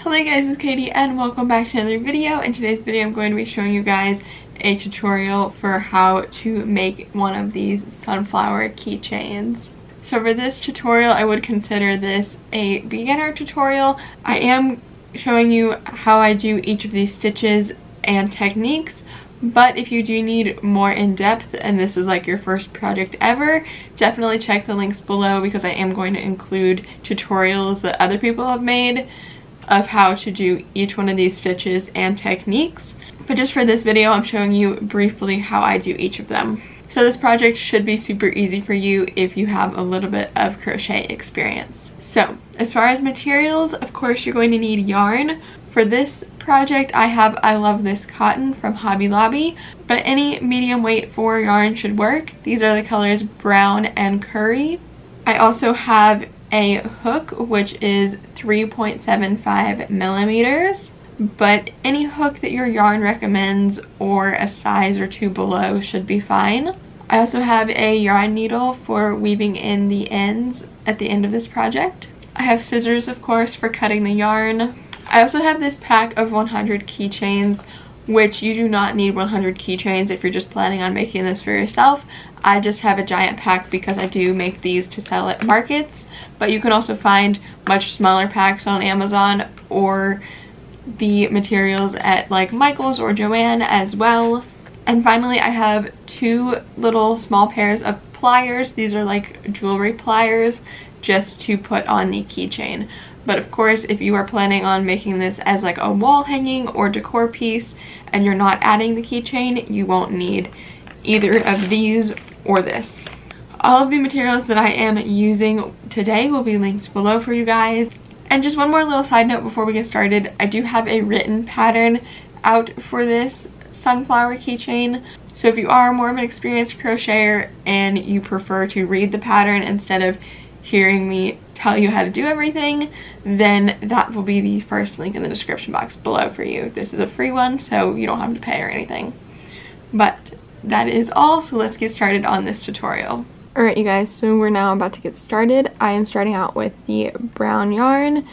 Hello guys, it's Katie and welcome back to another video. In today's video I'm going to be showing you guys a tutorial for how to make one of these sunflower keychains. So for this tutorial I would consider this a beginner tutorial. I am showing you how I do each of these stitches and techniques, but if you do need more in-depth and this is like your first project ever, definitely check the links below because I am going to include tutorials that other people have made of how to do each one of these stitches and techniques. But just for this video, I'm showing you briefly how I do each of them. So this project should be super easy for you if you have a little bit of crochet experience. So as far as materials, of course you're going to need yarn. For this project I love this cotton from Hobby Lobby, but any medium weight 4 yarn should work. These are the colors brown and curry. I also have a hook which is 3.75 millimeters, but any hook that your yarn recommends or a size or 2 below should be fine. I also have a yarn needle for weaving in the ends at the end of this project. I have scissors, of course, for cutting the yarn. I also have this pack of 100 keychains, which you do not need 100 keychains if you're just planning on making this for yourself. I just have a giant pack because I do make these to sell at markets, but you can also find much smaller packs on Amazon or the materials at like Michael's or Joann as well. And finally I have 2 little small pairs of pliers. These are like jewelry pliers just to put on the keychain. But of course, if you are planning on making this as like a wall hanging or decor piece and you're not adding the keychain, you won't need either of these or this. All of the materials that I am using today will be linked below for you guys. And just one more little side note before we get started, I do have a written pattern out for this sunflower keychain. So if you are more of an experienced crocheter and you prefer to read the pattern instead of hearing me tell you how to do everything, then that will be the first link in the description box below for you. This is a free one, so you don't have to pay or anything. But that is all, so let's get started on this tutorial. Alright you guys, so we're now about to get started. I am starting out with the brown yarn,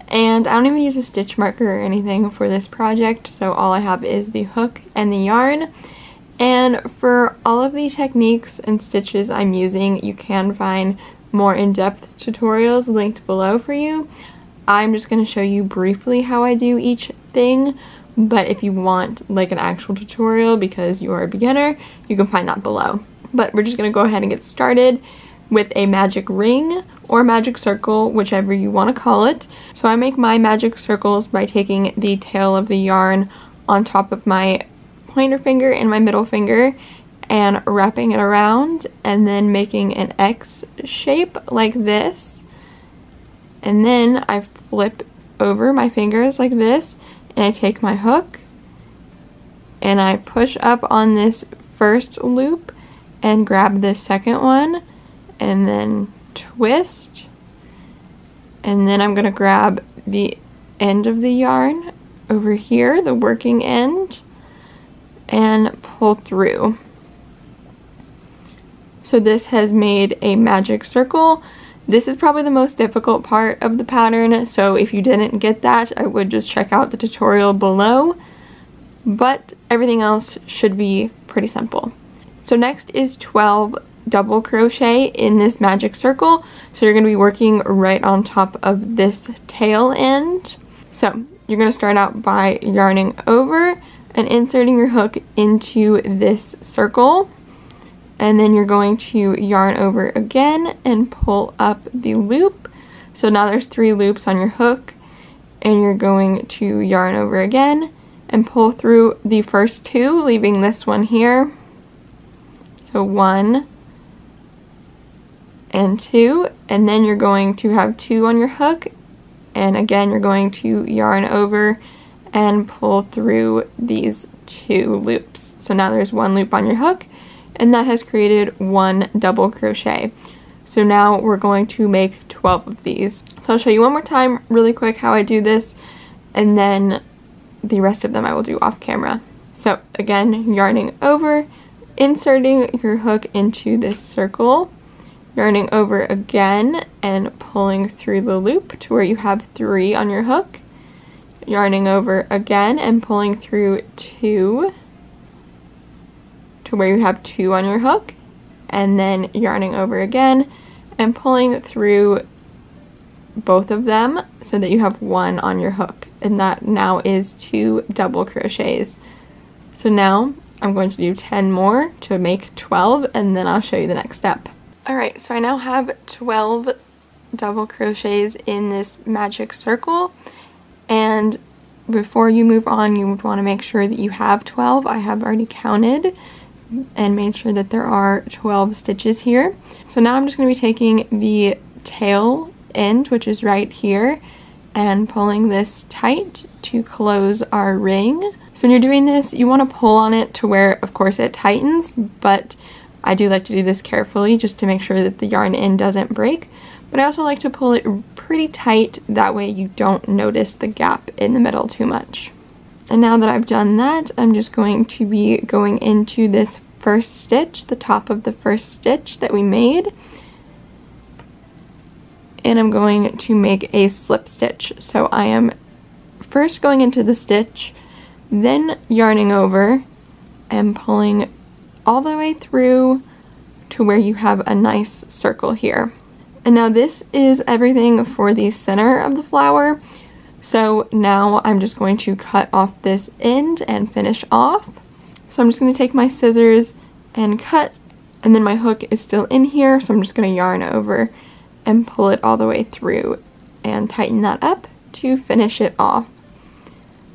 and I don't even use a stitch marker or anything for this project, so all I have is the hook and the yarn. And for all of the techniques and stitches I'm using, you can find more in-depth tutorials linked below for you. I'm just going to show you briefly how I do each thing, but if you want like an actual tutorial because you are a beginner, you can find that below. But we're just going to go ahead and get started with a magic ring or magic circle, whichever you want to call it. So I make my magic circles by taking the tail of the yarn on top of my pointer finger and my middle finger and wrapping it around and then making an X shape like this. And then I flip over my fingers like this and I take my hook and I push up on this first loop and grab this second one and then twist, and then I'm going to grab the end of the yarn over here, the working end, and pull through. So this has made a magic circle. This is probably the most difficult part of the pattern, so if you didn't get that, I would just check out the tutorial below, but everything else should be pretty simple. So next is 12 double crochet in this magic circle. So you're going to be working right on top of this tail end. So you're going to start out by yarning over and inserting your hook into this circle. And then you're going to yarn over again and pull up the loop. So now there's 3 loops on your hook, and you're going to yarn over again and pull through the first 2, leaving this one here. So 1 and 2, and then you're going to have 2 on your hook, and again you're going to yarn over and pull through these 2 loops. So now there's 1 loop on your hook, and that has created 1 double crochet. So now we're going to make 12 of these. So I'll show you one more time really quick how I do this, and then the rest of them I will do off camera. So again, yarning over, inserting your hook into this circle, yarning over again and pulling through the loop to where you have 3 on your hook, yarning over again and pulling through 2 to where you have 2 on your hook, and then yarning over again and pulling through both of them so that you have 1 on your hook, and that now is 2 double crochets. So now I'm going to do 10 more to make 12, and then I'll show you the next step. Alright, so I now have 12 double crochets in this magic circle, and before you move on you would want to make sure that you have 12. I have already counted and made sure that there are 12 stitches here. So now I'm just going to be taking the tail end, which is right here, and pulling this tight to close our ring. So when you're doing this, you want to pull on it to where, of course, it tightens, but I do like to do this carefully just to make sure that the yarn end doesn't break. But I also like to pull it pretty tight, that way you don't notice the gap in the middle too much. And now that I've done that, I'm just going to be going into this first stitch, the top of the first stitch that we made. And I'm going to make a slip stitch. So I am first going into the stitch, then yarning over and pulling all the way through to where you have a nice circle here. And now this is everything for the center of the flower. So now I'm just going to cut off this end and finish off. So I'm just going to take my scissors and cut, and then my hook is still in here, so I'm just going to yarn over and pull it all the way through and tighten that up to finish it off.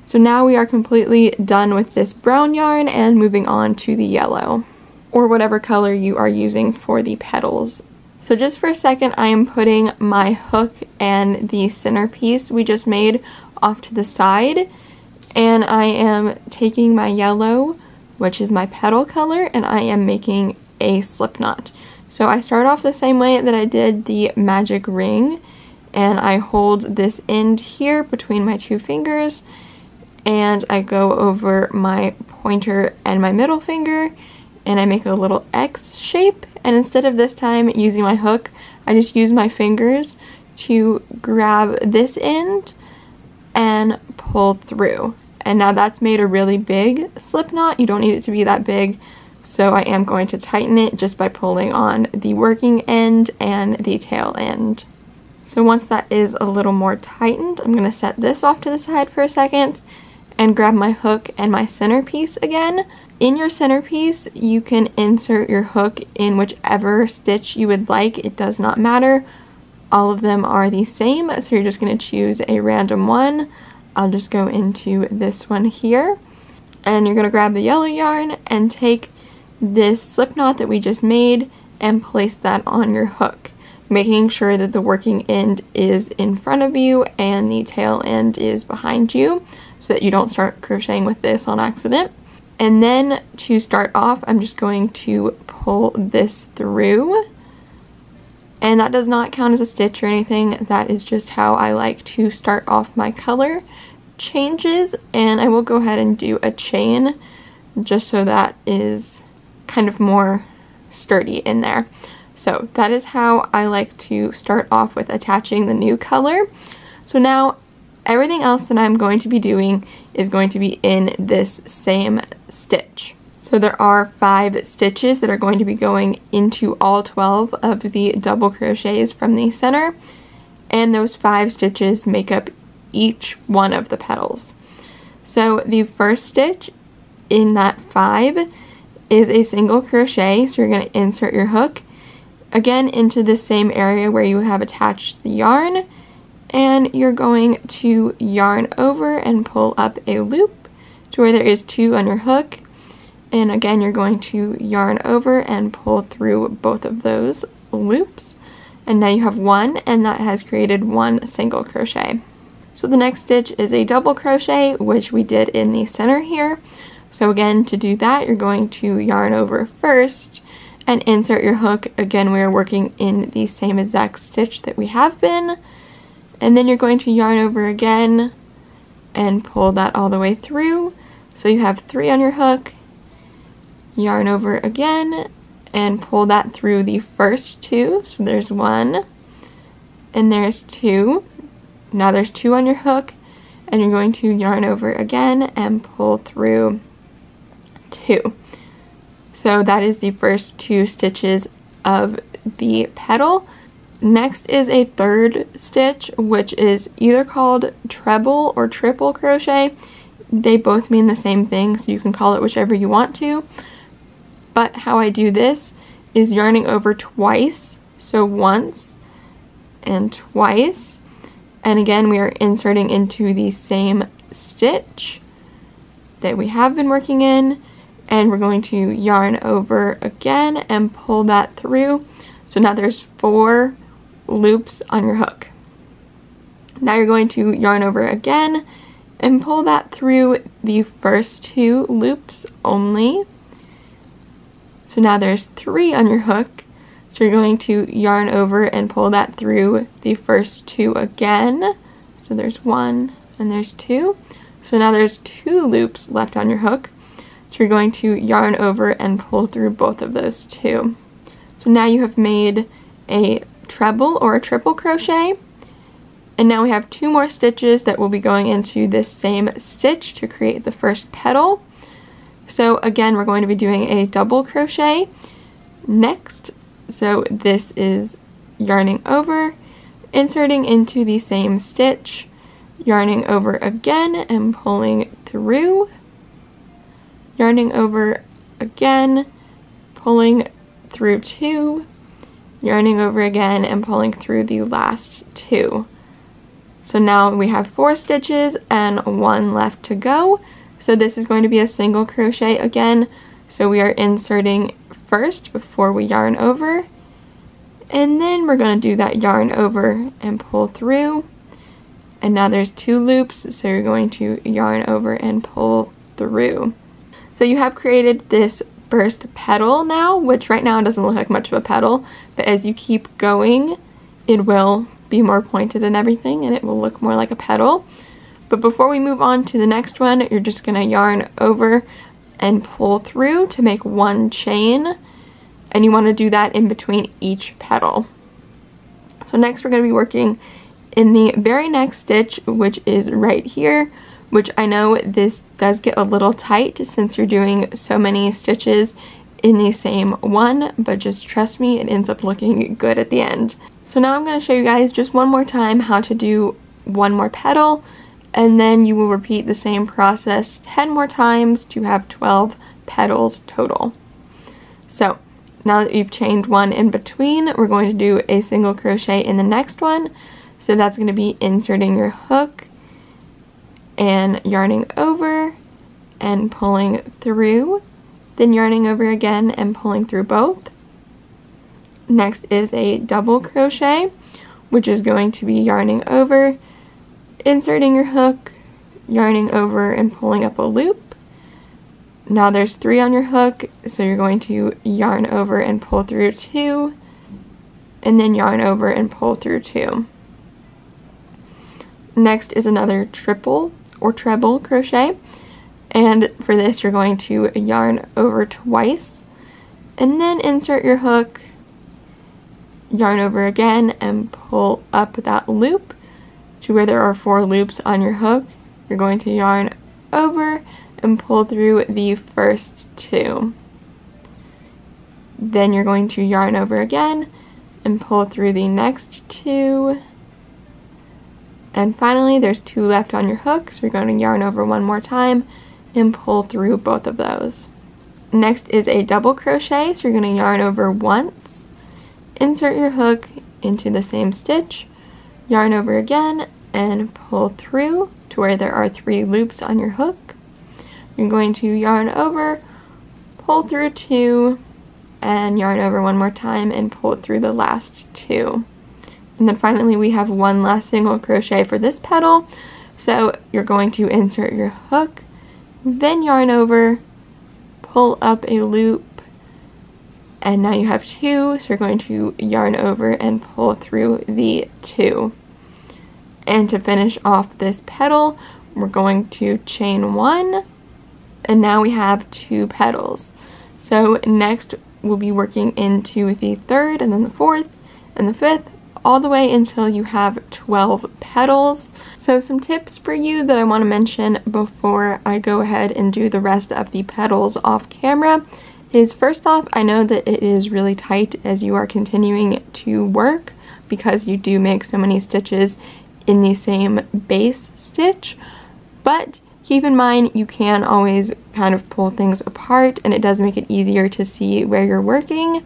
So now we are completely done with this brown yarn and moving on to the yellow, or whatever color you are using for the petals. So just for a second, I am putting my hook and the centerpiece we just made off to the side, and I am taking my yellow, which is my petal color, and I am making a slip knot. So I start off the same way that I did the magic ring, and I hold this end here between my 2 fingers, and I go over my pointer and my middle finger, and I make a little X shape, and instead of this time using my hook, I just use my fingers to grab this end and pull through. And now that's made a really big slip knot. You don't need it to be that big, so I am going to tighten it just by pulling on the working end and the tail end. So once that is a little more tightened, I'm going to set this off to the side for a second and grab my hook and my centerpiece again. In your centerpiece, you can insert your hook in whichever stitch you would like. It does not matter. All of them are the same, so you're just going to choose a random one. I'll just go into this one here. And you're going to grab the yellow yarn and take this slip knot that we just made and place that on your hook, making sure that the working end is in front of you and the tail end is behind you, so that you don't start crocheting with this on accident. And then to start off, I'm just going to pull this through, and that does not count as a stitch or anything. That is just how I like to start off my color changes, and I will go ahead and do a chain just so that is kind of more sturdy in there. So that is how I like to start off with attaching the new color. So now everything else that I'm going to be doing is going to be in this same stitch. So there are 5 stitches that are going to be going into all 12 of the double crochets from the center, and those 5 stitches make up each one of the petals. So the first stitch in that 5 is a single crochet, so you're going to insert your hook again into the same area where you have attached the yarn, and you're going to yarn over and pull up a loop to where there is 2 on your hook, and again you're going to yarn over and pull through both of those loops, and now you have 1, and that has created 1 single crochet. So the next stitch is a double crochet, which we did in the center here. So again, to do that, you're going to yarn over first and insert your hook. Again, we are working in the same exact stitch that we have been. And then you're going to yarn over again and pull that all the way through. So you have 3 on your hook, yarn over again, and pull that through the first 2. So there's 1, and there's 2. Now there's 2 on your hook, and you're going to yarn over again and pull through 2. So that is the first 2 stitches of the petal. Next is a third stitch, which is either called treble or triple crochet. They both mean the same thing, so you can call it whichever you want to. But how I do this is yarning over twice, so once and twice. And again, we are inserting into the same stitch that we have been working in, and we're going to yarn over again and pull that through. So now there's 4 loops on your hook. Now you're going to yarn over again and pull that through the first 2 loops only. So now there's 3 on your hook. So you're going to yarn over and pull that through the first 2 again. So there's 1 and there's 2. So now there's 2 loops left on your hook. So you're going to yarn over and pull through both of those 2. So now you have made a treble or a triple crochet, and now we have 2 more stitches that will be going into this same stitch to create the first petal. So again, we're going to be doing a double crochet next. So this is yarning over, inserting into the same stitch, yarning over again and pulling through, yarning over again, pulling through 2, yarning over again and pulling through the last 2. So now we have 4 stitches and 1 left to go. So this is going to be a single crochet again. So we are inserting first before we yarn over, and then we're going to do that yarn over and pull through. And now there's 2 loops, so you're going to yarn over and pull through. So you have created this first petal now, which right now doesn't look like much of a petal, but as you keep going, it will be more pointed and everything, and it will look more like a petal. But before we move on to the next one, you're just going to yarn over and pull through to make 1 chain, and you want to do that in between each petal. So next we're going to be working in the very next stitch, which is right here, which I know this does get a little tight since you're doing so many stitches in the same one, but just trust me, it ends up looking good at the end. So now I'm going to show you guys just one more time how to do 1 more petal, and then you will repeat the same process 10 more times to have 12 petals total. So now that you've chained 1 in between, we're going to do a single crochet in the next one. So that's going to be inserting your hook and yarning over and pulling through, then yarning over again and pulling through both. Next is a double crochet, which is going to be yarning over, inserting your hook, yarning over and pulling up a loop. Now there's 3 on your hook, so you're going to yarn over and pull through 2, and then yarn over and pull through 2. Next is another triple or treble crochet, and for this you're going to yarn over twice and then insert your hook, yarn over again and pull up that loop to where there are 4 loops on your hook. You're going to yarn over and pull through the first 2. Then you're going to yarn over again and pull through the next 2. And finally, there's 2 left on your hook, so you're going to yarn over 1 more time and pull through both of those. Next is a double crochet, so you're going to yarn over once, insert your hook into the same stitch, yarn over again, and pull through to where there are 3 loops on your hook. You're going to yarn over, pull through 2, and yarn over 1 more time and pull through the last 2. And then finally we have 1 last single crochet for this petal. So you're going to insert your hook, then yarn over, pull up a loop, and now you have 2, so you're going to yarn over and pull through the 2. And to finish off this petal, we're going to chain 1, and now we have 2 petals. So next we'll be working into the 3rd and then the 4th and the 5th, all the way until you have 12 petals. So some tips for you that I want to mention before I go ahead and do the rest of the petals off camera is, first off, I know that it is really tight as you are continuing to work because you do make so many stitches in the same base stitch, but keep in mind you can always kind of pull things apart and it does make it easier to see where you're working.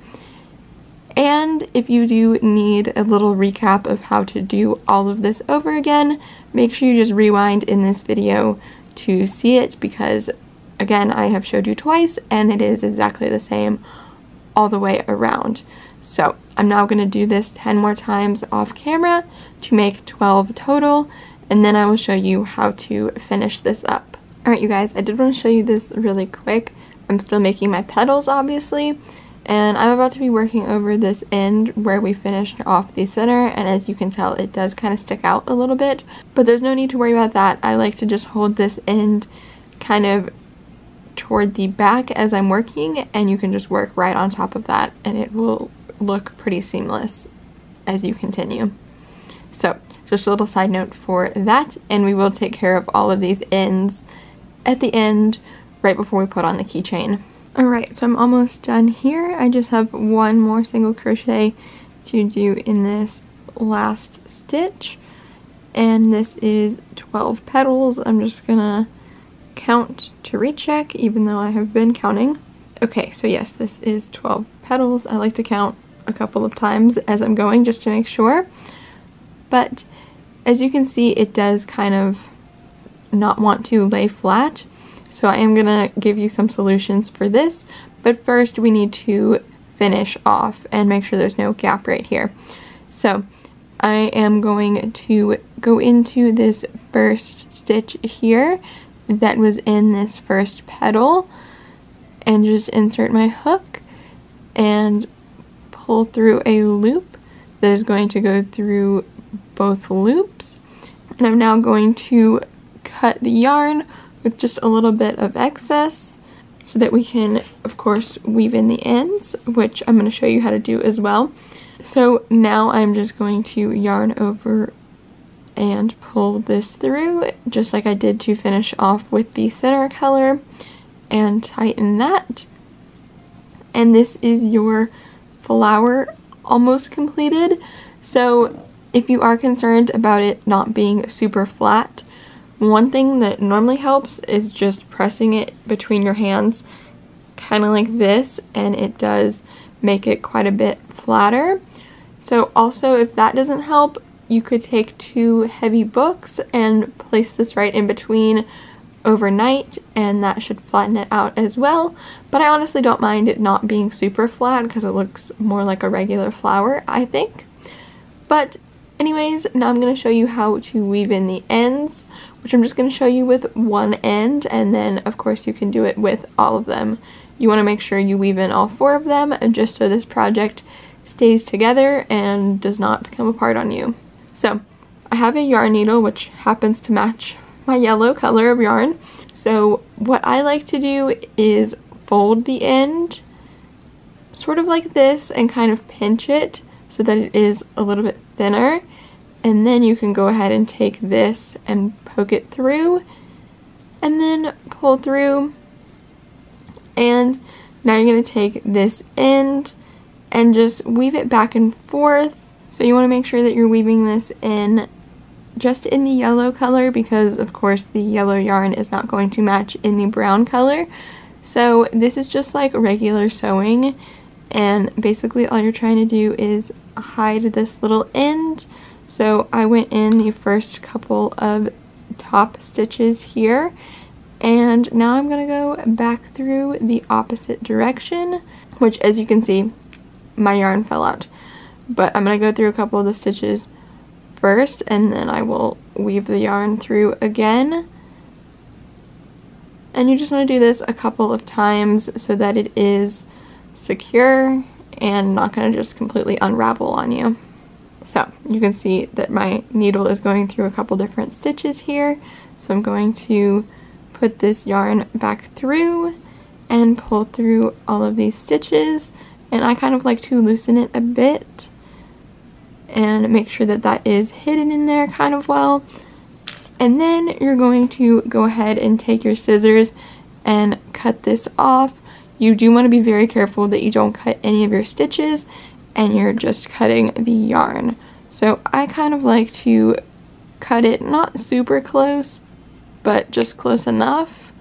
And if you do need a little recap of how to do all of this over again, make sure you just rewind in this video to see it, because again, I have showed you twice and it is exactly the same all the way around. So I'm now going to do this 10 more times off camera to make 12 total, and then I will show you how to finish this up. Alright you guys, I did want to show you this really quick. I'm still making my petals obviously, and I'm about to be working over this end where we finished off the center, and as you can tell it does kind of stick out a little bit, but there's no need to worry about that. I like to just hold this end kind of toward the back as I'm working, and you can just work right on top of that and it will look pretty seamless as you continue. So just a little side note for that, and we will take care of all of these ends at the end right before we put on the keychain. Alright, so I'm almost done here. I just have one more single crochet to do in this last stitch, and this is 12 petals. I'm just gonna count to recheck even though I have been counting. Okay, so yes, this is 12 petals. I like to count a couple of times as I'm going just to make sure, but as you can see it does kind of not want to lay flat, so I am gonna give you some solutions for this, but first we need to finish off and make sure there's no gap right here. So I am going to go into this first stitch here that was in this first petal and just insert my hook and pull through a loop that is going to go through both loops, and I'm now going to cut the yarn with just a little bit of excess so that we can of course weave in the ends, which I'm going to show you how to do as well. So now I'm just going to yarn over and pull this through just like I did to finish off with the center color and tighten that, and this is your flower almost completed. So if you are concerned about it not being super flat, one thing that normally helps is just pressing it between your hands kind of like this, and it does make it quite a bit flatter. So also if that doesn't help, you could take 2 heavy books and place this right in between overnight, and that should flatten it out as well. But I honestly don't mind it not being super flat because it looks more like a regular flower, I think. But anyways, now I'm going to show you how to weave in the ends, which I'm just going to show you with one end, and then of course you can do it with all of them. You want to make sure you weave in all 4 of them just so this project stays together and does not come apart on you. So I have a yarn needle which happens to match my yellow color of yarn. So what I like to do is fold the end sort of like this and kind of pinch it so that it is a little bit thinner, and then you can go ahead and take this and poke it through and then pull through, and now you're going to take this end and just weave it back and forth. So you want to make sure that you're weaving this in just in the yellow color, because of course the yellow yarn is not going to match in the brown color. So this is just like regular sewing, and basically all you're trying to do is hide this little end. So I went in the first couple of top stitches here, and now I'm going to go back through the opposite direction, which as you can see my yarn fell out, but I'm going to go through a couple of the stitches first and then I will weave the yarn through again. And you just want to do this a couple of times so that it is secure and not going to just completely unravel on you. So you can see that my needle is going through a couple different stitches here, so I'm going to put this yarn back through and pull through all of these stitches, and I kind of like to loosen it a bit and make sure that that is hidden in there kind of well. And then you're going to go ahead and take your scissors and cut this off. You do want to be very careful that you don't cut any of your stitches and you're just cutting the yarn. So I kind of like to cut it not super close, but just close enough.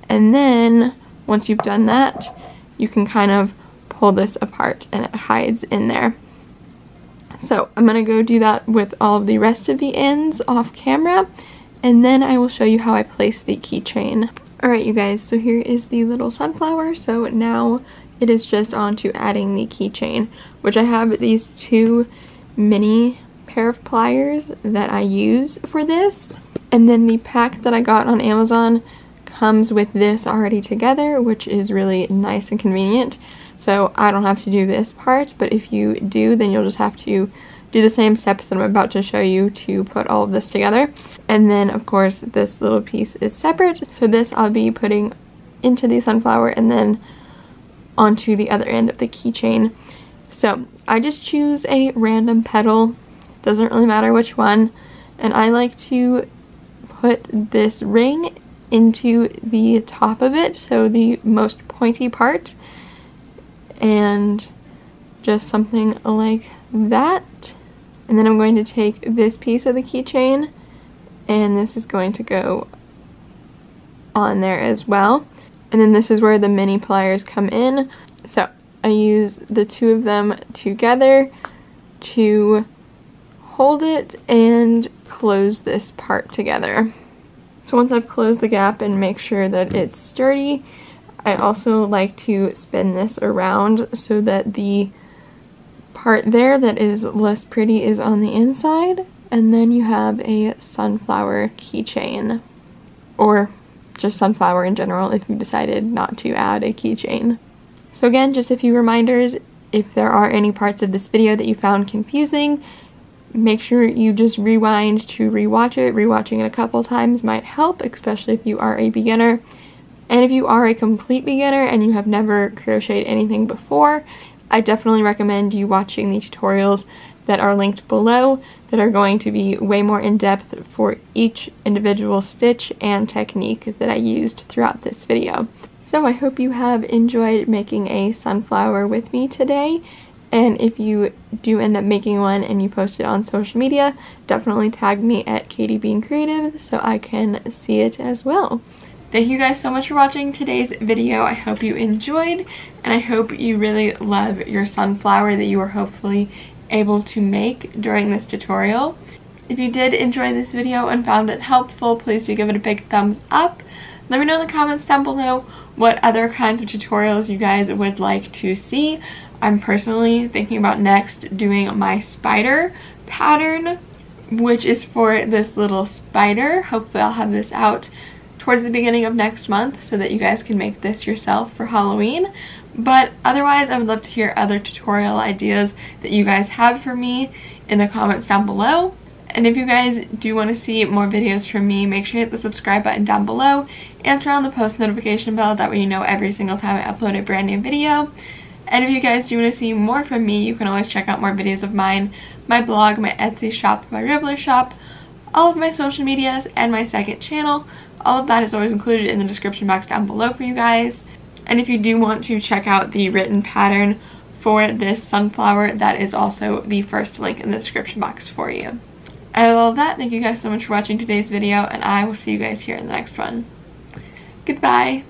And then once you've done that, you can kind of pull this apart and it hides in there. So I'm going to go do that with all of the rest of the ends off camera, and then I will show you how I place the keychain. Alright you guys, so here is the little sunflower. So now it is just on to adding the keychain, which I have these two mini pair of pliers that I use for this. And then the pack that I got on Amazon comes with this already together, which is really nice and convenient. So I don't have to do this part, but if you do, then you'll just have to do the same steps that I'm about to show you to put all of this together. And then of course this little piece is separate. So this I'll be putting into the sunflower and then onto the other end of the keychain. So I just choose a random petal, doesn't really matter which one, and I like to put this ring into the top of it, so the most pointy part, and just something like that. And then I'm going to take this piece of the keychain and this is going to go on there as well. And then this is where the mini pliers come in. So I use the two of them together to hold it and close this part together. So once I've closed the gap and make sure that it's sturdy, I also like to spin this around so that the part there that is less pretty is on the inside, and then you have a sunflower keychain, or just sunflower in general if you decided not to add a keychain. So again, just a few reminders: if there are any parts of this video that you found confusing, make sure you just rewind to rewatch it. Rewatching it a couple times might help, especially if you are a beginner. And if you are a complete beginner and you have never crocheted anything before, I definitely recommend you watching the tutorials that are linked below that are going to be way more in-depth for each individual stitch and technique that I used throughout this video. So I hope you have enjoyed making a sunflower with me today. And if you do end up making one and you post it on social media, definitely tag me at Katie Bean Creative so I can see it as well. Thank you guys so much for watching today's video. I hope you enjoyed, and I hope you really love your sunflower that you are hopefully able to make during this tutorial. If you did enjoy this video and found it helpful, please do give it a big thumbs up. Let me know in the comments down below what other kinds of tutorials you guys would like to see. I'm personally thinking about next doing my spider pattern, which is for this little spider. Hopefully I'll have this out towards the beginning of next month so that you guys can make this yourself for Halloween. But otherwise, I would love to hear other tutorial ideas that you guys have for me in the comments down below. And if you guys do want to see more videos from me, make sure you hit the subscribe button down below and turn on the post notification bell. That way you know every single time I upload a brand new video. And if you guys do want to see more from me, you can always check out more videos of mine, my blog, my Etsy shop, my Ribbler shop, all of my social medias, and my second channel. All of that is always included in the description box down below for you guys. And if you do want to check out the written pattern for this sunflower, that is also the first link in the description box for you. And with all of that, thank you guys so much for watching today's video, and I will see you guys here in the next one. Goodbye!